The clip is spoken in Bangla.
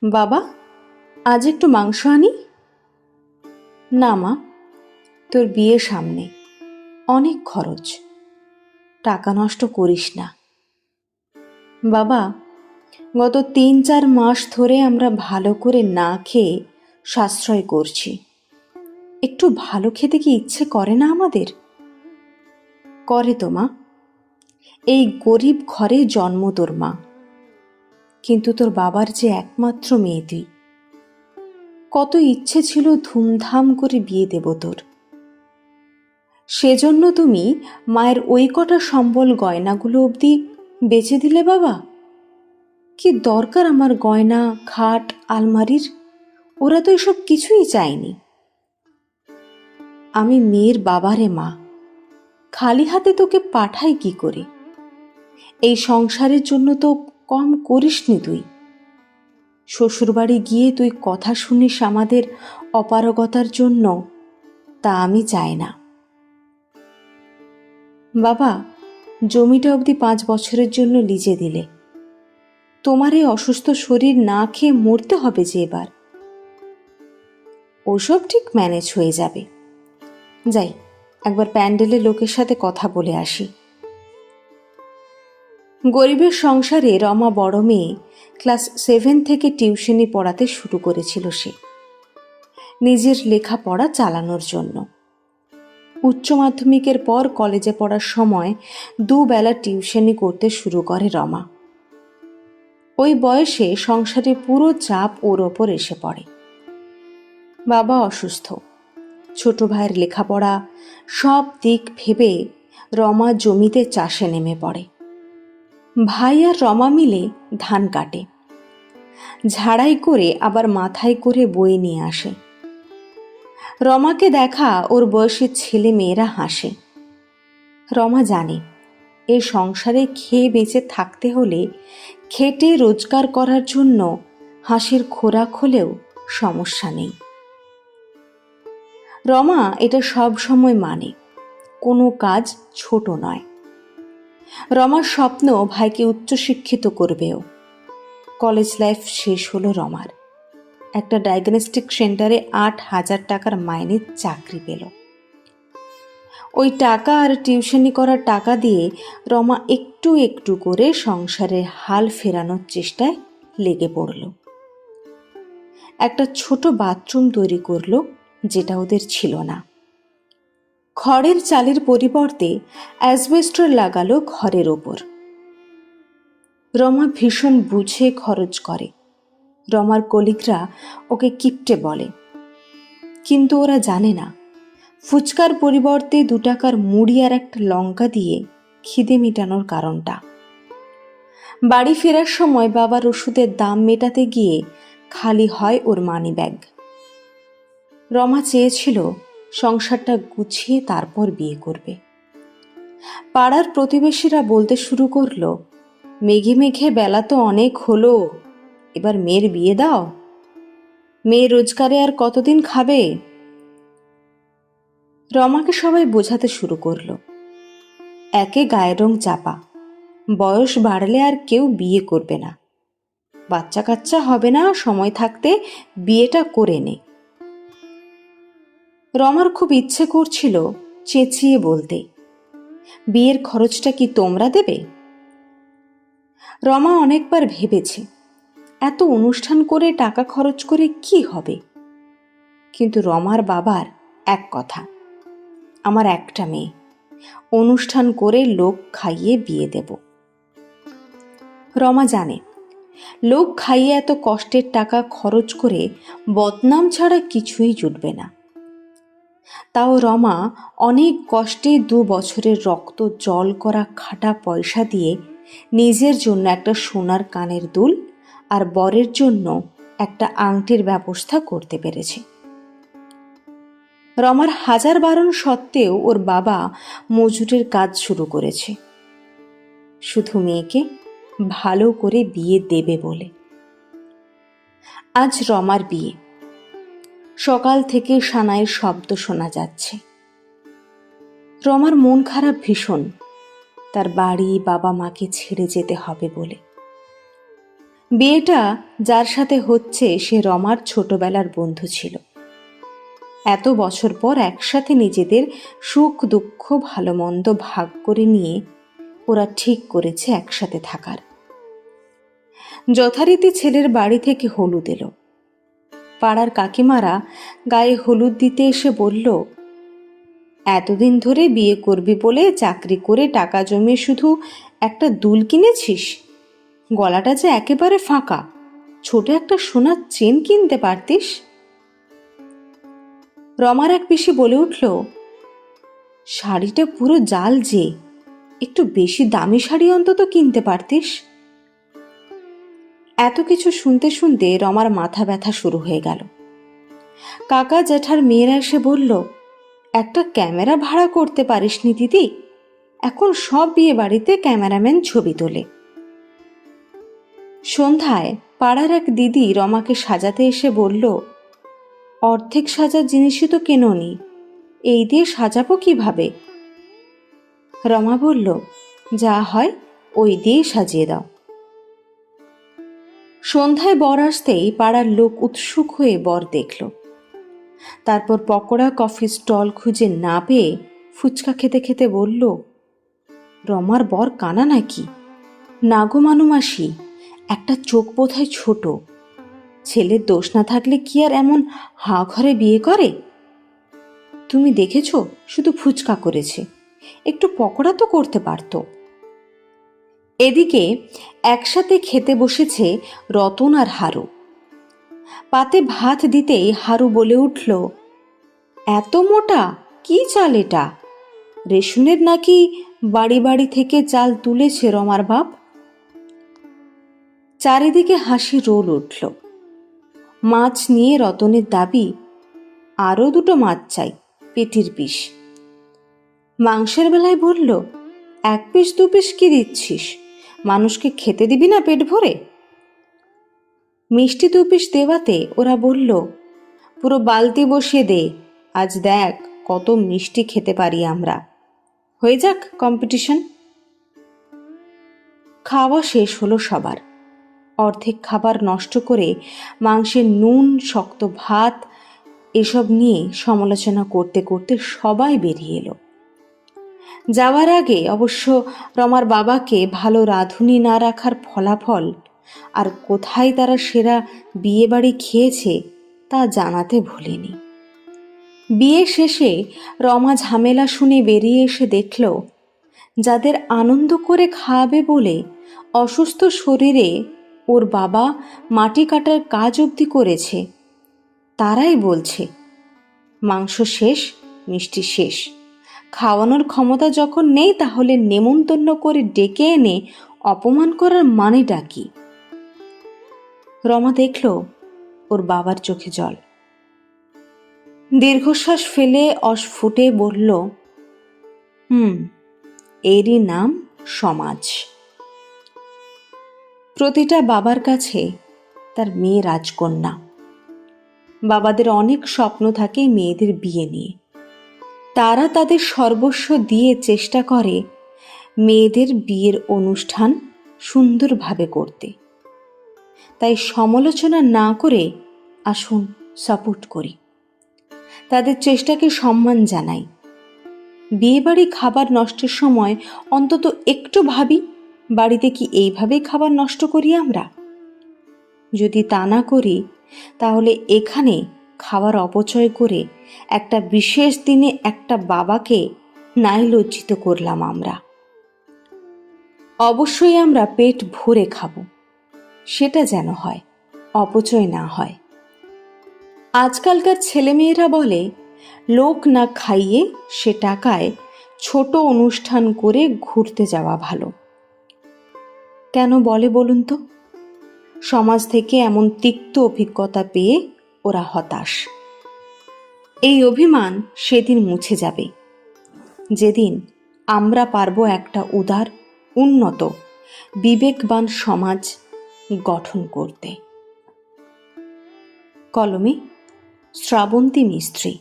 বাবা, আজ একটু মাংস আনি। না মা, তোর বিয়ে সামনে, অনেক খরচ, টাকা নষ্ট করিস না। বাবা, গত 3-4 মাস ধরে আমরা ভালো করে না খেয়ে সাশ্রয় করছি। একটু ভালো খেতে কি ইচ্ছে করে না আমাদের? করে তো মা, এই গরিব ঘরে জন্ম তোর মা, কিন্তু তোর বাবার যে একমাত্র মেয়ে তুই। কত ইচ্ছে ছিল ধুমধাম করে বিয়ে দেব তোর। সেজন্য তুমি মায়ের ওই কটা সম্বল গয়নাগুলো অবধি বেচে দিলে বাবা। কি দরকার আমার গয়না, খাট, আলমারির? ওরা তো এসব কিছুই চায়নি। আমি মেয়ের বাবারে মা, খালি হাতে তোকে পাঠাই কি করে? এই সংসারের জন্য তো কম করিসনি তুই। শ্বশুরবাড়ি গিয়ে তুই কথা শুনিস আমাদের অপারগতার জন্য, তা আমি চাই না। বাবা, জমিটা অবধি 5 বছরের জন্য লিজে দিলে। তোমার এই অসুস্থ শরীর না খেয়ে মরতে হবে যে এবার। ওসব ঠিক ম্যানেজ হয়ে যাবে। যাই, একবার প্যান্ডেলের লোকের সাথে কথা বলে আসি। গরিবের সংসারে রমা বড় মেয়ে, ক্লাস 7 থেকে টিউশনি পড়াতে শুরু করেছিল সে, নিজের লেখাপড়া চালানোর জন্য। উচ্চ মাধ্যমিকের পর কলেজে পড়ার সময় দুবেলা টিউশনি করতে শুরু করে রমা। ওই বয়সে সংসারে পুরো চাপ ওর ওপর এসে পড়ে। বাবা অসুস্থ, ছোট ভাইয়ের লেখাপড়া, সব দিক ভেবে রমা জমিতে চাষে নেমে পড়ে। ভাই আর রমা মিলে ধান কাটে, ঝাড়াই করে আবার মাথায় করে বয়ে নিয়ে আসে। রমাকে দেখা ওর বয়সী ছেলে মেয়েরা হাসে। রমা জানে এ সংসারে খেয়ে বেঁচে থাকতে হলে খেটে রোজগার করার জন্য হাসির খোরাক হলেও সমস্যা নেই। রমা এটা সব সময় মানে, কোনো কাজ ছোট নয়। রমার স্বপ্ন ভাইকে উচ্চশিক্ষিত করবেও। কলেজ লাইফ শেষ হলো রমার। একটা ডায়াগনস্টিক সেন্টারে 8,000 টাকার মাইনের চাকরি পেল। ওই টাকা আর টিউশনি করার টাকা দিয়ে রমা একটু একটু করে সংসারের হাল ফেরানোর চেষ্টায় লেগে পড়ল। একটা ছোট বাথরুম তৈরি করলো, যেটা ওদের ছিল না। খড়ের চালের পরিবর্তে অ্যাসবেস্টর লাগালো ঘরের ওপর। রমা ভীষণ বুঝে খরচ করে। রমার কলিগরা ওকে কিপটে বলে, কিন্তু ওরা জানে না ফুচকার পরিবর্তে 2 টাকার মুড়ি আর একটা লঙ্কা দিয়ে খিদে মেটানোর কারণটা। বাড়ি ফেরার সময় বাবার ওষুধের দাম মেটাতে গিয়ে খালি হয় ওর মানি ব্যাগ। রমা চেয়েছিল সংসারটা গুছিয়ে তারপর বিয়ে করবে। পাড়ার প্রতিবেশীরা বলতে শুরু করলো, মেঘে মেঘে বেলা তো অনেক হলো, এবার মেয়ের বিয়ে দাও। মেয়ে রোজগারে আর কতদিন খাবে? রমাকে সবাই বোঝাতে শুরু করলো, একে গায়ের রং চাপা, বয়স বাড়লে আর কেউ বিয়ে করবে না, বাচ্চা কাচ্চা হবে না, সময় থাকতে বিয়েটা করে নে। রমার খুব ইচ্ছে করছিল চেঁচিয়ে বলতে, বিয়ের খরচটা কি তোমরা দেবে? রমা অনেকবার ভেবেছে এত অনুষ্ঠান করে টাকা খরচ করে কি হবে, কিন্তু রমার বাবার এক কথা, আমার একটা মেয়ে, অনুষ্ঠান করে লোক খাইয়ে বিয়ে দেব। রমা জানে লোক খাইয়ে এত কষ্টের টাকা খরচ করে বদনাম ছাড়া কিছুই জুটবে না। তাও রমা অনেক কষ্টে 2 বছরের রক্ত জল করা খাটা পয়সা দিয়ে নিজের জন্য একটা সোনার কানের দুল আর বরের জন্য একটা আংটির ব্যবস্থা করতে পেরেছে। রমার হাজার বারণ সত্ত্বেও ওর বাবা মজুরের কাজ শুরু করেছে, শুধু মেয়েকে ভালো করে বিয়ে দেবে বলে। আজ রমার বিয়ে। সকাল থেকে সানাইয়ের শব্দ শোনা যাচ্ছে। রমার মন খারাপ ভীষণ, তার বাড়ি বাবা মাকে ছেড়ে যেতে হবে বলে। বিয়েটা যার সাথে হচ্ছে সে রমার ছোটবেলার বন্ধু ছিল। এত বছর পর একসাথে নিজেদের সুখ দুঃখ ভালো মন্দ ভাগ করে নিয়ে ওরা ঠিক করেছে একসাথে থাকার। যথারীতি ছেলের বাড়ি থেকে হলুদ এলো। পাড়ার কাকিমারা গায়ে হলুদ দিতে এসে বলল, এতদিন ধরে বিয়ে করবি বলে চাকরি করে টাকা জমিয়ে শুধু একটা দুল কিনেছিস, গলাটা যে একেবারে ফাঁকা, ছোট একটা সোনার চেন কিনতে পারতিস। রমার এক পিসি বলে উঠল, শাড়িটা পুরো জাল যে, একটু বেশি দামি শাড়ি অন্তত কিনতে পারতিস। এত কিছু শুনতে শুনতে রমার মাথা ব্যথা শুরু হয়ে গেল। কাকা জ্যাঠার মেয়েরা এসে বলল, একটা ক্যামেরা ভাড়া করতে পারিসনি দিদি? এখন সব বিয়ে বাড়িতে ক্যামেরাম্যান ছবি তোলে। সন্ধ্যায় পাড়ার এক দিদি রমাকে সাজাতে এসে বলল, অর্ধেক সাজার জিনিসই তো কেননি, এই দিয়ে সাজাবো কিভাবে? রমা বলল, যা হয় ওই দিয়ে সাজিয়ে দাও। সন্ধ্যায় বর আসতেই পাড়ার লোক উৎসুক হয়ে বর দেখল। তারপর পকোড়া কফি স্টল খুঁজে না পেয়ে ফুচকা খেতে খেতে বলল, রমার বর কানা নাকি? নাগো মানুমাসি, একটা চোখ বোধহয় ছোট। ছেলের দোষ না থাকলে কি আর এমন হা ঘরে বিয়ে করে? তুমি দেখেছ, শুধু ফুচকা করেছে, একটু পকোড়া তো করতে পারত। এদিকে একসাথে খেতে বসেছে রতন আর হারু। পাতে ভাত দিতেই হারু বলে উঠল, এত মোটা কি চাল এটা? রেশনের নাকি বাড়ি বাড়ি থেকে চাল তুলেছে রমার বাপ? চারিদিকে হাসি রোল উঠল। মাছ নিয়ে রতনের দাবি, আরও দুটো মাছ চাই, পেটির পিস। মাংসের বেলায় বলল, এক পিস দু পিস কি দিচ্ছিস? মানুষকে খেতে দিবি না পেট ভরে? মিষ্টি দু পিস দেওয়াতে ওরা বলল, পুরো বালতি বসিয়ে দে, আজ দেখ কত মিষ্টি খেতে পারি আমরা, হয়ে যাক কম্পিটিশন। খাওয়া শেষ হলো সবার। অর্ধেক খাবার নষ্ট করে মাংসের নুন, শক্ত ভাত এসব নিয়ে সমালোচনা করতে করতে সবাই বেরিয়ে এলো। যাওয়ার আগে অবশ্য রমার বাবাকে ভালো রাঁধুনি না রাখার ফলাফল আর কোথায় তারা সেরা বিয়ে বাড়ি খেয়েছে তা জানাতে ভুলেনি। বিয়ে শেষে রমা ঝামেলা শুনে বেরিয়ে এসে দেখল, যাদের আনন্দ করে খাওয়াবে বলে অসুস্থ শরীরে ওর বাবা মাটি কাটার কাজ অবধি করেছে, তারাই বলছে, মাংস শেষ, মিষ্টি শেষ, খাওয়ানোর ক্ষমতা যখন নেই তাহলে নেমন্তন্ন করে ডেকে এনে অপমান করার মানেটা কি? রমা দেখল ওর বাবার চোখে জল। দীর্ঘশ্বাস ফেলে অস্ফুটে বলল, এরই নাম সমাজ। প্রতিটা বাবার কাছে তার মেয়ে রাজকন্যা। বাবাদের অনেক স্বপ্ন থাকে মেয়েদের বিয়ে নিয়ে। তারা তাদের সর্বস্ব দিয়ে চেষ্টা করে মেয়েদের বিয়ের অনুষ্ঠান সুন্দরভাবে করতে। তাই সমালোচনা না করে আসুন সাপোর্ট করি, তাদের চেষ্টাকে সম্মান জানাই। বিয়েবাড়ি খাবার নষ্টের সময় অন্তত একটু ভাবি, বাড়িতে কি এইভাবেই খাবার নষ্ট করি আমরা? যদি তা না করি তাহলে এখানে খাবার অপচয় করে একটা বিশেষ দিনে একটা বাবাকে নাই লজ্জিত করলাম আমরা। অবশ্যই আমরা পেট ভরে খাবো, সেটা যেন হয়, অপচয় না হয়। আজকালকার ছেলেমেয়েরা বলে, লোক না খাইয়ে সে টাকায় ছোট অনুষ্ঠান করে ঘুরতে যাওয়া ভালো। কেন বলে বলুন তো? সমাজ থেকে এমন তিক্ত অভিজ্ঞতা পেয়ে ওরা হতাশ। এই অভিমান সেদিন মুছে যাবে, যেদিন আমরা পারবো একটা উদার, উন্নত, বিবেকবান সমাজ গঠন করতে। কলমে শ্রাবন্তী মিস্ত্রি।